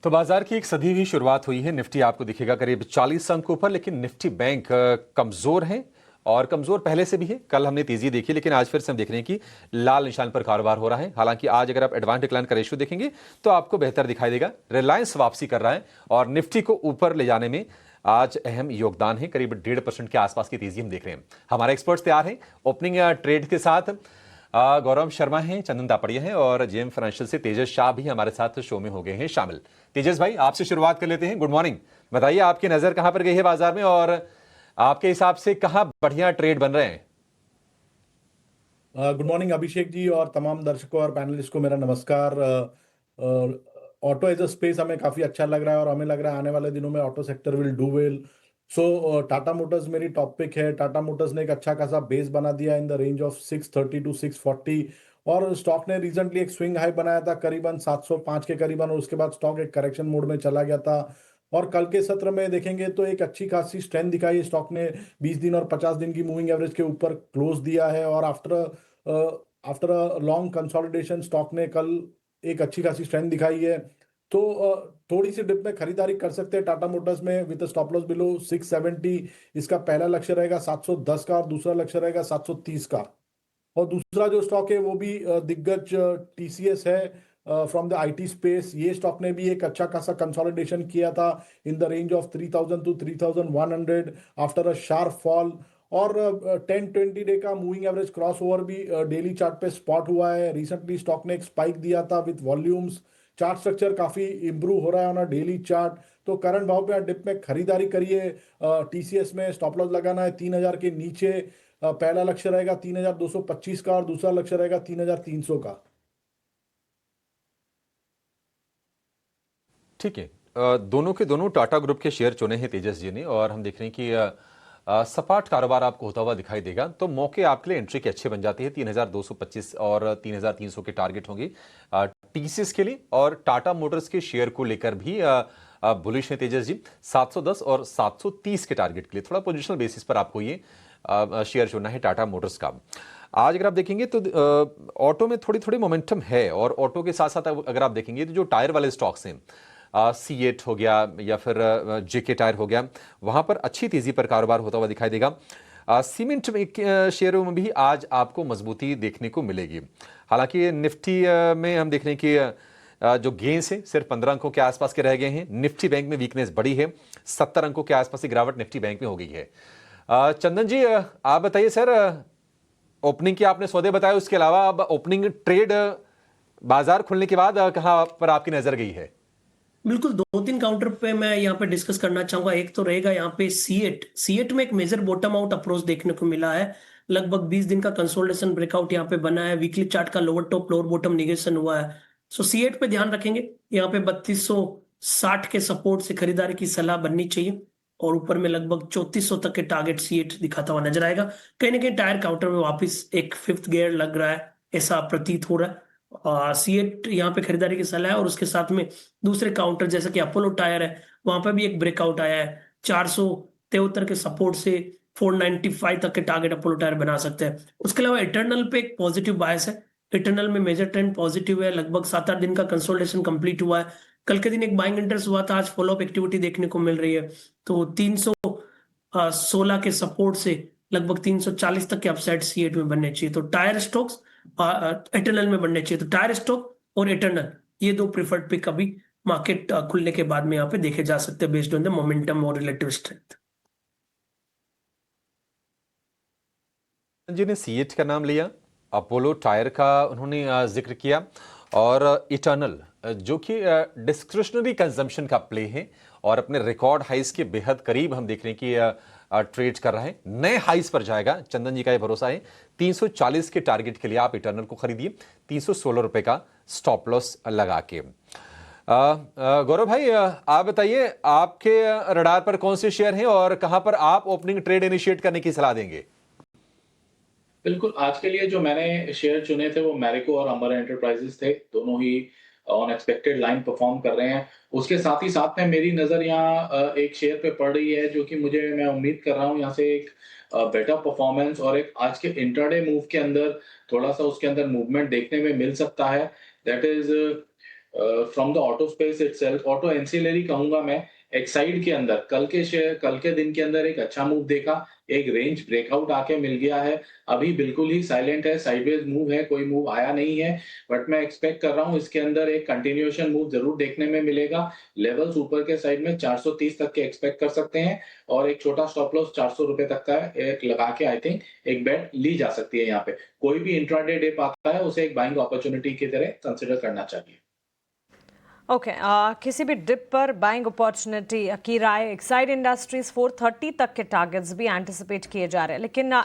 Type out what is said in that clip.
तो बाजार की एक सदी हुई शुरुआत हुई है। निफ्टी आपको दिखेगा करीब 40 अंक ऊपर, लेकिन निफ्टी बैंक कमजोर है और कमजोर पहले से भी है। कल हमने तेजी देखी, लेकिन आज फिर से हम देख रहे हैं कि लाल निशान पर कारोबार हो रहा है। हालांकि आज अगर आप एडवांस डिक्लाइन का रेशियो देखेंगे तो आपको बेहतर दिखाई देगा। रिलायंस वापसी कर रहा है और निफ्टी को ऊपर ले जाने में आज अहम योगदान है। करीब 1.5% के आसपास की तेजी हम देख रहे हैं। हमारे एक्सपर्ट्स तैयार हैं ओपनिंग ट्रेड के साथ। गौरव शर्मा हैं, चंदन तापड़िया हैं और जेएम फाइनेंशियल से तेजस शाह भी हमारे साथ शो में हो गए हैं शामिल। तेजस भाई, आपसे शुरुआत कर लेते हैं। Good morning. बताइए, आपकी नजर कहां पर गई है बाजार में और आपके हिसाब से कहां बढ़िया ट्रेड बन रहे हैं? गुड मॉर्निंग अभिषेक जी और तमाम दर्शकों और पैनलिस्ट को मेरा नमस्कार। ऑटो एज अ स्पेस हमें काफी अच्छा लग रहा है और हमें लग रहा है आने वाले दिनों में auto sector will do well. So Tata Motors मेरी टॉप पिक है। टाटा मोटर्स ने एक अच्छा खासा बेस बना दिया in the range of 630 to 640 और स्टॉक ने रिसेंटली एक स्विंग हाई बनाया था करीबन 705 के करीबन और उसके बाद स्टॉक एक करेक्शन मोड में चला गया था। और कल के सत्र में देखेंगे तो एक अच्छी खासी स्ट्रेंथ दिखाई स्टॉक ने। 20 दिन और 50 दिन की मूविंग एवरेज के ऊपर क्लोज दिया है और after a long consolidation stock ने कल एक अच्छी खासी स्ट्रेंथ दिखाई है। तो थोड़ी सी डिप में खरीदारी कर सकते हैं टाटा मोटर्स में विद स्टॉप लॉस बिलो 670। इसका पहला लक्ष्य रहेगा 710 का और दूसरा लक्ष्य रहेगा 730 का। और दूसरा जो स्टॉक है वो भी दिग्गज टीसीएस है फ्रॉम द आईटी स्पेस। ये स्टॉक ने भी एक अच्छा खासा कंसोलिडेशन किया था in the range of 3000 to 3100 after a sharp fall. और 10-20 डे का मूविंग एवरेज क्रॉस ओवर भी डेली चार्ट पे स्पॉट हुआ है। रिसेंटली स्टॉक ने एक स्पाइक दिया था विथ वॉल्यूम्स। चार्ट स्ट्रक्चर काफी इंप्रूव हो रहा है ऑन अ डेली चार्ट। तो करंट भाव पे डिप में खरीदारी करिए। टीसीएस में स्टॉप लॉस लगाना है 3000 के नीचे। पहला लक्ष्य रहेगा 3225 का और दूसरा लक्ष्य रहेगा 3300 का। ठीक है। दोनों के दोनों टाटा ग्रुप के शेयर चुने हैं तेजस जी ने और हम देख रहे हैं कि सपाट कारोबार आपको होता हुआ दिखाई देगा। तो मौके आपके लिए एंट्री के अच्छे बन जाते हैं। 3225 और 3300 के टारगेट होंगे टीसीएस के लिए। और टाटा मोटर्स के शेयर को लेकर भी बुलिश है तेजस जी। 710 और 730 के टारगेट के लिए थोड़ा पोजिशनल बेसिस पर आपको ये शेयर चुनना है टाटा मोटर्स का। आज अगर आप देखेंगे तो ऑटो में थोड़ी थोड़ी मोमेंटम है और ऑटो के साथ साथ अगर आप देखेंगे तो जो टायर वाले स्टॉक्स हैं, C8 हो गया या फिर जेके टायर हो गया, वहां पर अच्छी तेजी पर कारोबार होता हुआ दिखाई देगा। सीमेंट में शेयरों में भी आज आपको मजबूती देखने को मिलेगी। हालांकि निफ्टी में हम देख रहे हैं कि जो गेंस है सिर्फ 15 अंकों के आसपास के रह गए हैं। निफ्टी बैंक में वीकनेस बढ़ी है। 70 अंकों के आसपास की गिरावट निफ्टी बैंक में हो गई है। चंदन जी, आप बताइए सर, ओपनिंग की आपने सौदे बताए, उसके अलावा अब ओपनिंग ट्रेड बाजार खुलने के बाद कहां पर आपकी नजर गई है? बिल्कुल, दो तीन काउंटर पे मैं यहाँ पे डिस्कस करना चाहूंगा। एक तो रहेगा यहाँ पे C8 में एक मेजर बॉटम आउट अप्रोच देखने को मिला है। लगभग 20 दिन का कंसोलिडेशन ब्रेकआउट यहाँ पे बना है। वीकली चार्ट का lower top lower bottom negation हुआ है। सो C8 पे ध्यान रखेंगे। यहाँ पे 3260 के सपोर्ट से खरीदारी की सलाह बननी चाहिए और ऊपर में लगभग 3400 तक के टारगेट C8 दिखाता हुआ नजर आएगा। कहीं ना कहीं टायर काउंटर में वापस एक फिफ्थ गियर लग रहा है, ऐसा प्रतीत हो रहा है। C8 यहाँ पे खरीदारी की सलाह है और उसके साथ में दूसरे काउंटर जैसे कि अपोलो टायर है, वहां पर भी एक ब्रेकआउट आया है। 473 के सपोर्ट से 495 तक के टारगेट अपोलो टायर बना सकते हैं। उसके अलावा इटर्नल पे एक पॉजिटिव बायस है। इटर्नल में मेजर ट्रेंड पॉजिटिव है। लगभग 7-8 दिन का कंसोलिडेशन कंप्लीट हुआ है। कल के दिन एक बाइंग इंटरेस्ट हुआ था, आज फॉलोअप एक्टिविटी देखने को मिल रही है। तो 316 के सपोर्ट से लगभग 340 तक के अपसाइड C8 में बनने चाहिए। तो टायर स्टॉक्स इटर्नल में बनने चाहिए। तो टायर स्टॉक और इटर्नल, ये दो प्रिफर्ड पिक अभी मार्केट खुलने के बाद में यहाँ पे देखे जा सकते हैं बेस्ड ऑन द मोमेंटम और रिलेटिव स्ट्रेंथ। जी ने C8 का नाम लिया, अपोलो टायर का उन्होंने जिक्र किया और इटर्नल जो कि डिस्क्रिशनरी कंजम्पशन का प्ले है और अपने रिकॉर्ड हाइस के बेहद करीब हम देख रहे हैं कि ट्रेड कर रहा है। नए हाइस पर जाएगा, चंदन जी का ये भरोसा है। 340 के टारगेट के लिए आप इटर्नल को खरीदिए 316 रुपए का स्टॉप लॉस लगा के। गौरव भाई, आप बताइए आपके रडार पर कौन से शेयर हैं और कहां पर आप ओपनिंग ट्रेड इनिशिएट करने की सलाह देंगे? बिल्कुल, आज के लिए जो मैंने शेयर चुने थे वो मैरिको और अमर एंटरप्राइजेज थे। दोनों ही ऑन एक्सपेक्टेड लाइन परफॉर्म कर रहे हैं। उसके साथ ही साथ में मेरी नज़र यहाँ एक शेयर पे पड़ रही है जो कि मैं उम्मीद कर रहा हूँ यहाँ से एक बेटर परफॉर्मेंस और एक आज के इंट्राडे मूव के अंदर थोड़ा-सा उसके अंदर मूवमेंट देखने में मिल सकता है। That is from the auto space itself, auto ancillary कहूंगा मैं, एक्साइड के अंदर कल के दिन के अंदर एक अच्छा मूव देखा, एक रेंज ब्रेकआउट आके मिल गया है। अभी बिल्कुल ही साइलेंट है, साइडवेज मूव है, कोई मूव आया नहीं है, बट मैं एक्सपेक्ट कर रहा हूँ इसके अंदर एक कंटिन्यूएशन मूव जरूर देखने में मिलेगा। लेवल्स ऊपर के साइड में 430 तक के एक्सपेक्ट कर सकते हैं, और एक छोटा स्टॉप लॉस 400 रुपए तक का एक लगा के आई थिंक एक बेट ली जा सकती है। यहाँ पे कोई भी इंट्राडे डिप आता है उसे एक बाइंग अपॉर्चुनिटी की तरह कंसिडर करना चाहिए। ओके, किसी भी डिप पर बाइंग अपॉर्चुनिटी की राय। एक्साइड इंडस्ट्रीज 430 तक के टारगेट्स भी एंटिसिपेट किए जा रहे हैं, लेकिन